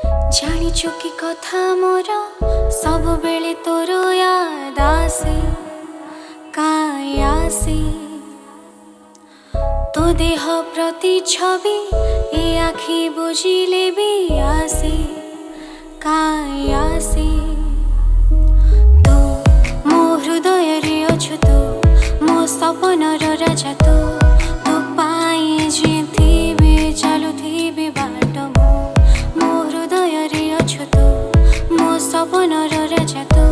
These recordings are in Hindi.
जानिछु कि कथा मोर सब बेले तोर याद आसे काई आसे तो देह प्रति छवि ए आखि बुझिले भी आसे काई आसे तो मो हृदय रे अछु तो मो सपनर राजा तो पाई जिथिबे चालुथिबे बाटो मो हृदय रे अछु तो मो सपनर राजा तो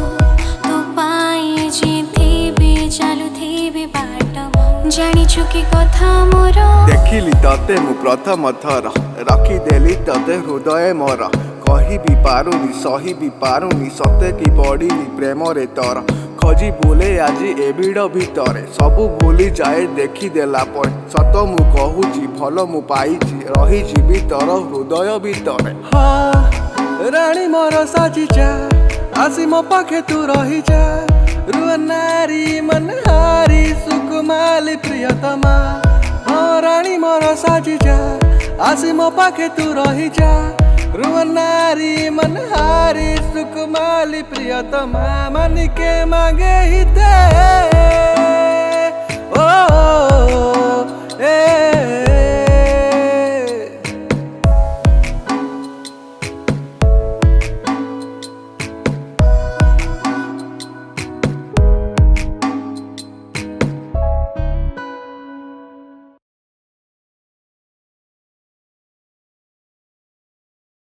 पाई जिथिबे चालुथिबे बाटो जानिछु कि कथा मोर देखिली तते मु प्रथम थर रखिदेली तते हृदय मोर कही भी पारुनी सही भी पारुनी सते कि पड़िली प्रेम रे तर खोजी बोले आज एबिड़ भितरे सबू भूली जाए देखिदेला पर सत मु कहूची भल मु पाइची रही तोर हृदय भितरे हाँ रानी मोर साजिजा आसी मो पाखे तू रही जा रुआ नारी मनहारी सुकुमाली प्रियतमा हाँ रानी मोर साजिजा आसी मो पाखे तू रही जा रुआ नारी मनहारी सुकुमाली प्रियतमा मन के मांगे हिते